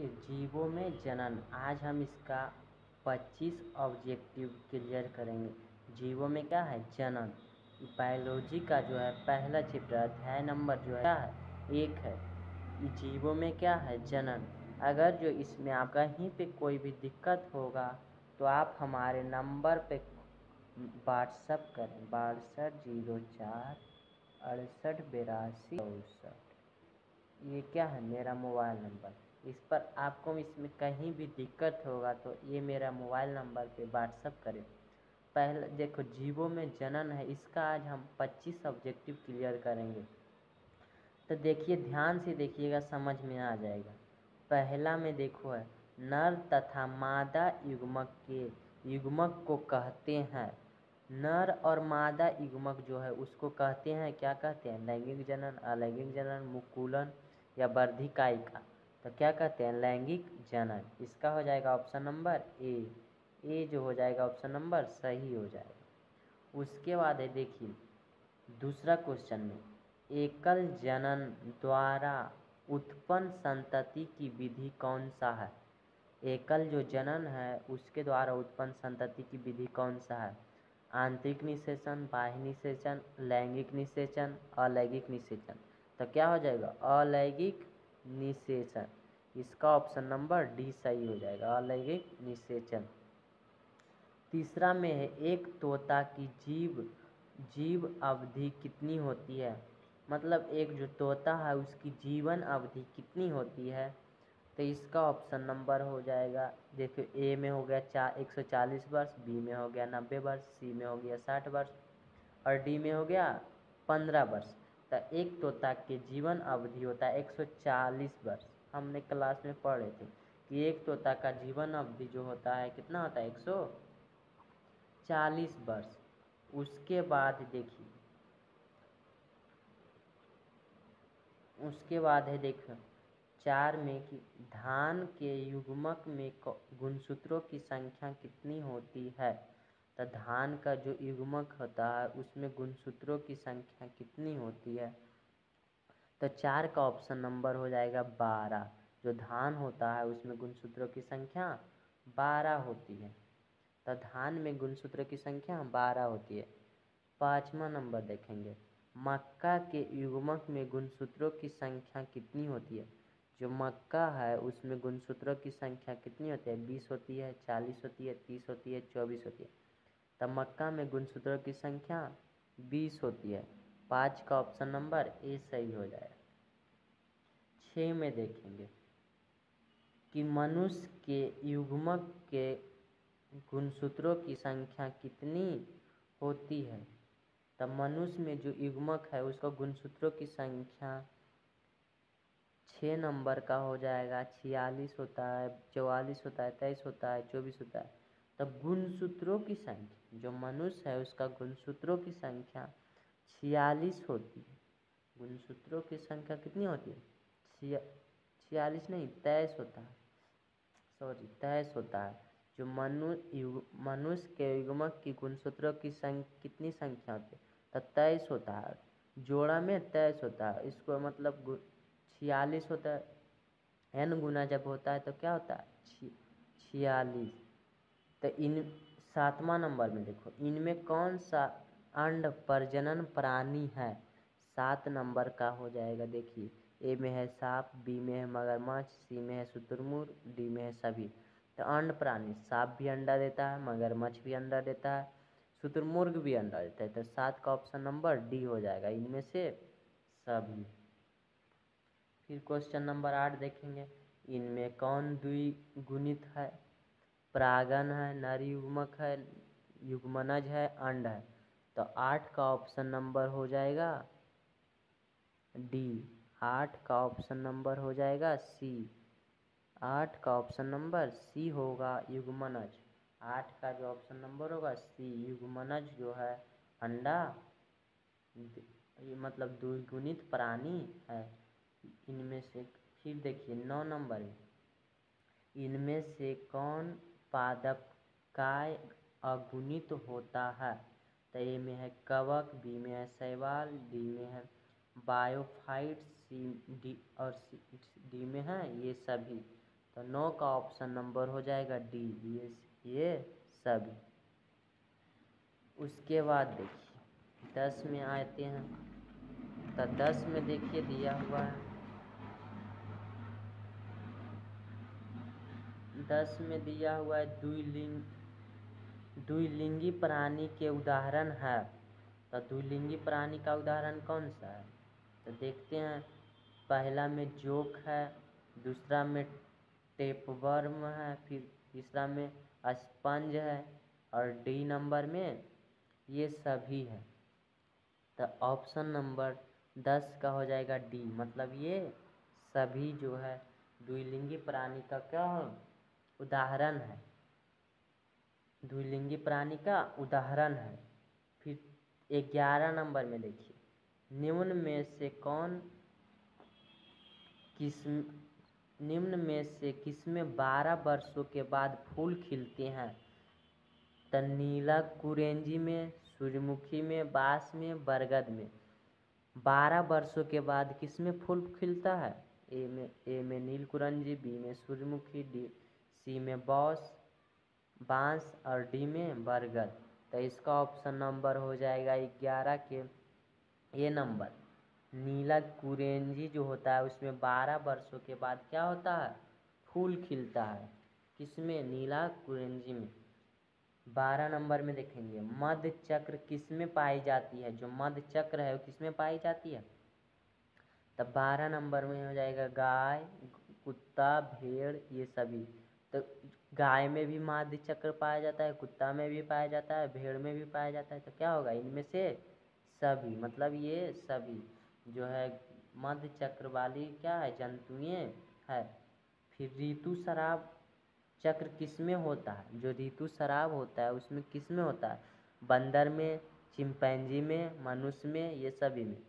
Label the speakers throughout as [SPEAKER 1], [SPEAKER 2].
[SPEAKER 1] देखिए जीवों में जनन, आज हम इसका 25 ऑब्जेक्टिव क्लियर करेंगे। जीवों में क्या है जनन, बायोलॉजी का जो है पहला चैप्टर अध्याय नंबर जो है क्या है 1 है। जीवों में क्या है जनन। अगर जो इसमें आप कहीं पे कोई भी दिक्कत होगा तो आप हमारे नंबर पे व्हाट्सअप करें 6204 68 82 64। ये क्या है मेरा मोबाइल नंबर। इस पर आपको इसमें कहीं भी दिक्कत होगा तो ये मेरा मोबाइल नंबर पे व्हाट्सअप करें। पहले देखो जीवों में जनन है, इसका आज हम 25 ऑब्जेक्टिव क्लियर करेंगे। तो देखिए ध्यान से देखिएगा, समझ में आ जाएगा। पहला में देखो है नर तथा मादा युग्मक के युग्मक को कहते हैं। नर और मादा युग्मक जो है उसको कहते हैं, क्या कहते हैं, लैंगिक जनन, अलैंगिक जनन, मुकुलन या वर्धिकायिका। तो क्या कहते हैं, लैंगिक जनन। इसका हो जाएगा ऑप्शन नंबर ए जो हो जाएगा ऑप्शन नंबर सही हो जाएगा। उसके बाद है देखिए दूसरा क्वेश्चन में एकल जनन द्वारा उत्पन्न संतति की विधि कौन सा है। एकल जो जनन है उसके द्वारा उत्पन्न संतति की विधि कौन सा है। आंतरिक निषेचन, बाह्य निषेचन, लैंगिक निषेचन, अलैंगिक निषेचन। तो क्या हो जाएगा अलैंगिक निषेचन। इसका ऑप्शन नंबर डी सही हो जाएगा, अलैंगिक निषेचन। तीसरा में है एक तोता की जीव अवधि कितनी होती है। मतलब एक जो तोता है उसकी जीवन अवधि कितनी होती है। तो इसका ऑप्शन नंबर हो जाएगा, देखो ए में हो गया 140 वर्ष, बी में हो गया 90 वर्ष, सी में हो गया 60 वर्ष और डी में हो गया 15 वर्ष। तो एक तोता के जीवन अवधि होता है 140 वर्ष। हमने क्लास में पढ़े थे कि एक तोता का जीवन अवधि जो होता है कितना होता है 140 वर्ष। उसके बाद देखिए उसके बाद है देखो 4 में कि धान के युग्मक में गुणसूत्रों की संख्या कितनी होती है। तो धान का जो युग्मक होता है उसमें गुणसूत्रों की संख्या कितनी होती है। तो 4 का ऑप्शन नंबर हो जाएगा 12। जो धान होता है उसमें गुणसूत्रों की संख्या 12 होती है। तो धान में गुणसूत्रों की संख्या 12 होती है। 5वां नंबर देखेंगे मक्का के युग्मक में गुणसूत्रों की संख्या कितनी होती है। जो मक्का है उसमें गुणसूत्रों की संख्या कितनी होती है, 20 होती है, 40 होती है, 30 होती है, 24 होती है। तब मक्का में गुणसूत्रों की संख्या 20 होती है। 5 का ऑप्शन नंबर ए सही हो जाएगा। 6 में देखेंगे कि मनुष्य के युग्मक के गुणसूत्रों की संख्या कितनी होती है। तब मनुष्य में जो युग्मक है उसका गुणसूत्रों की संख्या 6 नंबर का हो जाएगा, 46 होता है, 44 होता है, 23 होता है, 24 होता है। तब गुणसूत्रों की संख्या जो मनुष्य है उसका गुणसूत्रों की संख्या 46 होती है। गुणसूत्रों की संख्या कितनी होती है, 46 नहीं 23 होता है, 23 होता है। जो मनुष्य के युग्मक की गुणसूत्रों की कितनी संख्या होती है, तो 23 होता है। जोड़ा में 23 होता है, इसको मतलब 46 होता है। n गुना जब होता है तो क्या होता है 46। तो इन 7वां नंबर में देखो इनमें कौन सा अंड प्रजनन प्राणी है। 7 नंबर का हो जाएगा, देखिए ए में है सांप, बी में है मगरमच्छ, सी में है शुतुरमुर्ग, डी में है सभी। तो अंड प्राणी सांप भी अंडा देता है, मगरमच्छ भी अंडा देता है, शुतुरमुर्ग भी अंडा देता है। तो 7 का ऑप्शन नंबर डी हो जाएगा, इनमें से सभी। फिर क्वेश्चन नंबर 8 देखेंगे इनमें कौन द्विगुणित है। परागन है, नर युग्मक है, युग्मनज है, अंड है। तो 8 का ऑप्शन नंबर हो जाएगा डी। 8 का ऑप्शन नंबर हो जाएगा सी। 8 का ऑप्शन नंबर सी होगा युग्मनज। 8 का जो ऑप्शन नंबर होगा सी, युग्मनज जो है अंडा मतलब द्विगुणित प्राणी है इनमें से। फिर देखिए 9 नंबर में इनमें से कौन पादप काय अगुणित होता है। तो ए में है कवक, बी में है शैवाल, डी में है बायोफाइट, सी डी और डी में है ये सभी। तो 9 का ऑप्शन नंबर हो जाएगा डी, ये सभी। उसके बाद देखिए 10 में आते हैं, तो 10 में देखिए दिया हुआ है, 10 में दिया हुआ है द्विलिंगी प्राणी के उदाहरण है। तो द्विलिंगी प्राणी का उदाहरण कौन सा है? तो देखते हैं, पहला में जोक है, दूसरा में टेपवर्म है, फिर तीसरा में स्पंज है, और डी नंबर में ये सभी है। तो ऑप्शन नंबर 10 का हो जाएगा डी, मतलब ये सभी जो है द्विलिंगी प्राणी का क्या है? उदाहरण है, द्विलिंगी प्राणी का उदाहरण है। फिर 11 नंबर में देखिए, निम्न में से किसमें 12 वर्षों के बाद फूल खिलते हैं? तो नीला कुरेंजी में, सूर्यमुखी में, बांस में, बरगद में। 12 वर्षों के बाद किसमें फूल खिलता है? ए में नील कुरंजी, बी में सूर्यमुखी, सी में बांस और डी में बरगद। तो इसका ऑप्शन नंबर हो जाएगा 11 के ये नंबर। नीला कुरेंजी जो होता है उसमें 12 वर्षों के बाद क्या होता है? फूल खिलता है। किसमें? नीला कुरेंजी में। 12 नंबर में देखेंगे, मध्य चक्र किसमें पाई जाती है? जो मध्य चक्र है वो किसमें पाई जाती है? तब 12 नंबर में हो जाएगा गाय, कुत्ता, भेड़, ये सभी। तो गाय में भी मध्य चक्र पाया जाता है, कुत्ता में भी पाया जाता है, भेड़ में भी पाया जाता है। तो क्या होगा? इनमें से सभी, मतलब ये सभी जो है मध्य चक्र वाली क्या है? जंतुएं है। फिर ऋतुस्राव चक्र किसमें होता है? जो ऋतुस्राव होता है उसमें किसमें होता है? बंदर में, चिंपैंजी में, मनुष्य में, ये सभी में।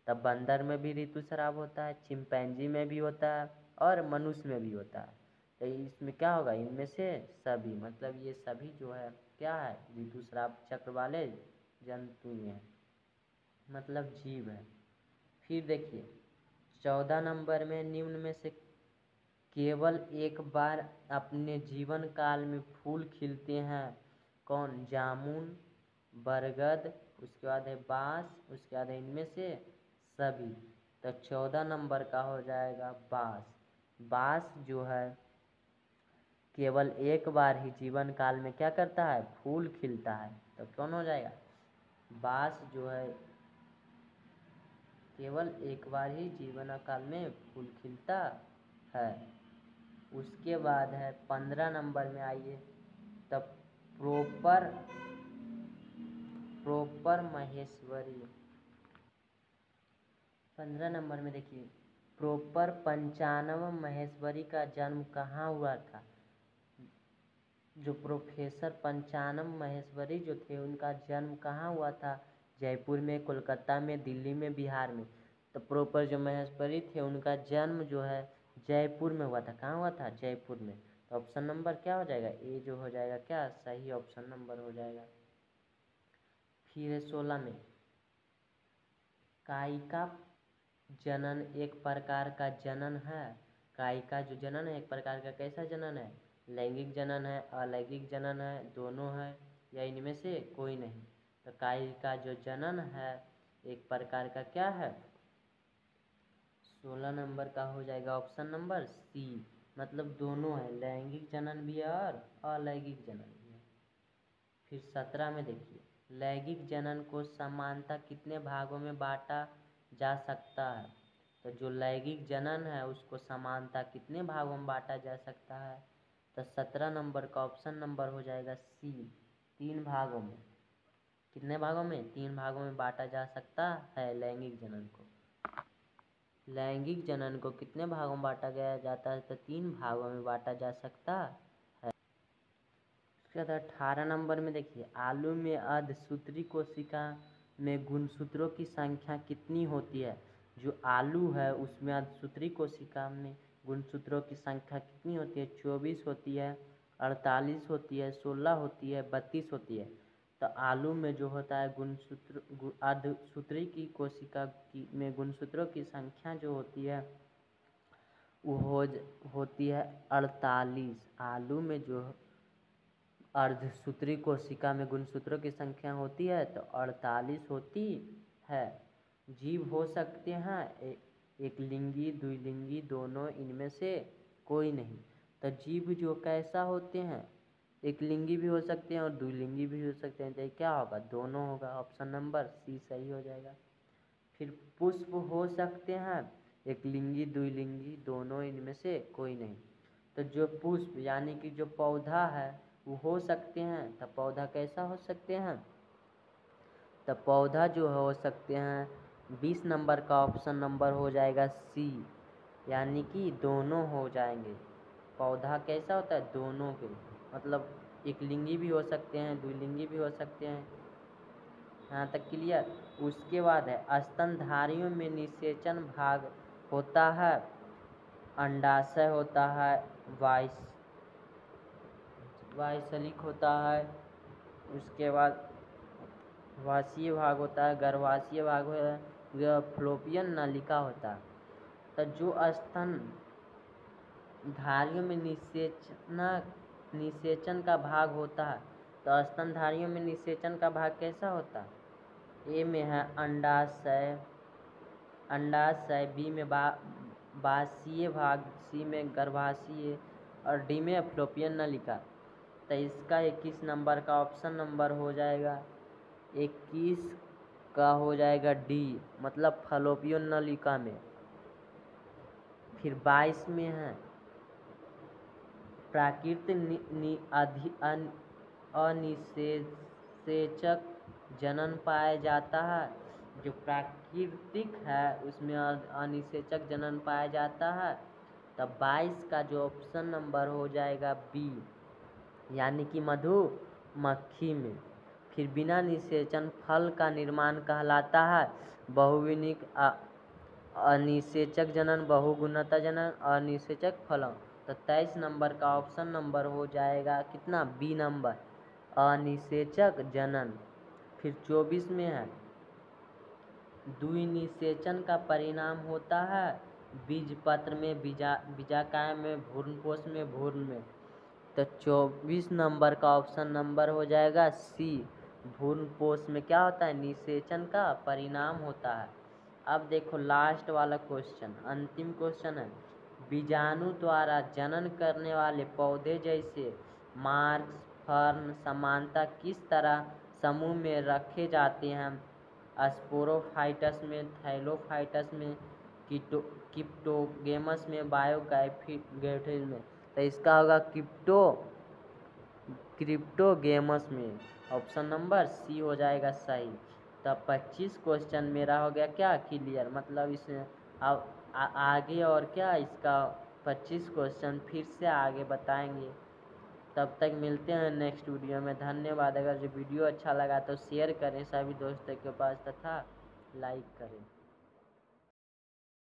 [SPEAKER 1] तब बंदर में भी ऋतुस्राव होता है, चिंपैंजी में भी होता है, और मनुष्य में भी होता है। तो इसमें क्या होगा? इनमें से सभी, मतलब ये सभी जो है क्या है? ऋतुस्राव चक्र वाले जंतु हैं, मतलब जीव है। फिर देखिए 14 नंबर में, निम्न में से केवल एक बार अपने जीवन काल में फूल खिलते हैं कौन? जामुन, बरगद, उसके बाद है बांस, उसके बाद है इनमें से सभी। तो 14 नंबर का हो जाएगा बांस। बांस जो है केवल एक बार ही जीवन काल में क्या करता है? फूल खिलता है। तो कौन हो जाएगा? बांस जो है केवल एक बार ही जीवन काल में फूल खिलता है। उसके बाद है 15 नंबर में आइए, तब प्रोपर महेश्वरी। 15 नंबर में देखिए, प्रोपर पंचानन महेश्वरी का जन्म कहाँ हुआ था? जो प्रोफेसर पंचानन महेश्वरी जो थे उनका जन्म कहाँ हुआ था? जयपुर में, कोलकाता में, दिल्ली में, बिहार में। तो प्रोपर जो महेश्वरी थे उनका जन्म जो है जयपुर में हुआ था। कहाँ हुआ था? जयपुर में। तो ऑप्शन नंबर क्या हो जाएगा? ए जो हो जाएगा क्या? सही ऑप्शन नंबर हो जाएगा। फिर है 16 में, कायिका जनन एक प्रकार का जनन है। कायिका जो जनन है एक प्रकार का कैसा जनन है? लैंगिक जनन है, अलैंगिक जनन है, दोनों है, या इनमें से कोई नहीं? तो कायिका जो जनन है एक प्रकार का क्या है? 16 नंबर का हो जाएगा ऑप्शन नंबर सी, मतलब दोनों है, लैंगिक जनन भी है और अलैंगिक जनन भी है। फिर 17 में देखिए, लैंगिक जनन को समानता कितने भागों में बांटा जा सकता है? तो जो लैंगिक जनन है उसको समानता कितने भागों में बांटा जा सकता है? तो 17 नंबर का ऑप्शन नंबर हो जाएगा सी, 3 भागों में। कितने भागों में? 3 भागों में बांटा जा सकता है लैंगिक जनन को। लैंगिक जनन को कितने भागों में बांटा गया जाता है? तो 3 भागों में बांटा जा सकता है। उसके बाद 18 नंबर में देखिए, आलू में अर्धसूत्री कोशिका में गुणसूत्रों की संख्या कितनी होती है? जो आलू है उसमें अर्धसूत्री कोशिका में गुणसूत्रों की संख्या कितनी होती है? 24 होती है, 48 होती है, 16 होती है, 32 होती है। तो आलू में जो होता है अर्धसूत्री की कोशिका की में गुणसूत्रों की संख्या जो होती है होती है 48। आलू में जो अर्धसूत्री कोशिका में गुणसूत्रों की संख्या होती है तो 48 होती है। जीव हो सकते हैं एक लिंगी द्विलिंगी दोनों, इनमें से कोई नहीं। तो जीव जो कैसा होते हैं, एक लिंगी भी हो सकते हैं और द्विलिंगी भी हो सकते हैं। तो क्या होगा, दोनों होगा। ऑप्शन नंबर सी सही हो जाएगा। फिर पुष्प हो सकते हैं एक लिंगी द्विलिंगी दोनों, इनमें से कोई नहीं। तो जो पुष्प यानी कि जो पौधा है वो हो सकते हैं। तो पौधा कैसा हो सकते हैं, तो पौधा जो हो सकते हैं 20 नंबर का ऑप्शन नंबर हो जाएगा सी, यानी कि दोनों हो जाएंगे। पौधा कैसा होता है, दोनों के, मतलब एक लिंगी भी हो सकते हैं द्विलिंगी भी हो सकते हैं। यहाँ तक क्लियर। उसके बाद है स्तनधारियों में निषेचन भाग होता है, अंडाशय होता है, वायसलिक होता है, उसके बाद वासीय भाग होता है, गर्भाशय भाग है, यह फ्लोपियन नलिका होता है। तो जो स्तन धारियों में निषेचन का भाग होता है, तो स्तनधारियों में निषेचन का भाग कैसा होता है, ए में है अंडाशय, बी में बासीय भाग, सी में गर्भाशय और डी में फ्लोपियन नलिका। तो इसका 21 नंबर का ऑप्शन नंबर हो जाएगा, 21 का हो जाएगा डी, मतलब फ्लोपियन नलिका में। फिर 22 में है प्राकृतिक अनिषेचक जनन पाया जाता है। जो प्राकृतिक है उसमें अनिषेचक जनन पाया जाता है। तब 22 का जो ऑप्शन नंबर हो जाएगा बी, यानी कि मधुमक्खी में। फिर बिना निषेचन फल का निर्माण कहलाता है बहुविनिक अनिषेचक जनन, बहुगुणता जनन, अनिषेचक फलन। तो 23 नंबर का ऑप्शन नंबर हो जाएगा कितना, बी नंबर, अनिषेचक जनन। फिर 24 में है द्विनिषेचन का परिणाम होता है बीजपत्र में, बीजाकाय में, भ्रूणपोष में, भ्रूण में। तो 24 नंबर का ऑप्शन नंबर हो जाएगा सी, भ्रूणपोष में क्या होता है, निषेचन का परिणाम होता है। अब देखो लास्ट वाला क्वेश्चन, अंतिम क्वेश्चन है, बीजाणु द्वारा जनन करने वाले पौधे जैसे मार्क्स, फर्न समानता किस तरह समूह में रखे जाते हैं, स्पोरोफाइटस में, थैलोफाइटस में, क्रिप्टोगेमस में, बायोगैफिट में। तो इसका होगा क्रिप्टोगेमस में, ऑप्शन नंबर सी हो जाएगा सही। तब 25 क्वेश्चन मेरा हो गया क्या, क्लियर। मतलब इसमें अब आगे और क्या इसका 25 क्वेश्चन फिर से आगे बताएंगे। तब तक मिलते हैं नेक्स्ट वीडियो में। धन्यवाद। अगर जो वीडियो अच्छा लगा तो शेयर करें सभी दोस्तों के पास तथा लाइक करें।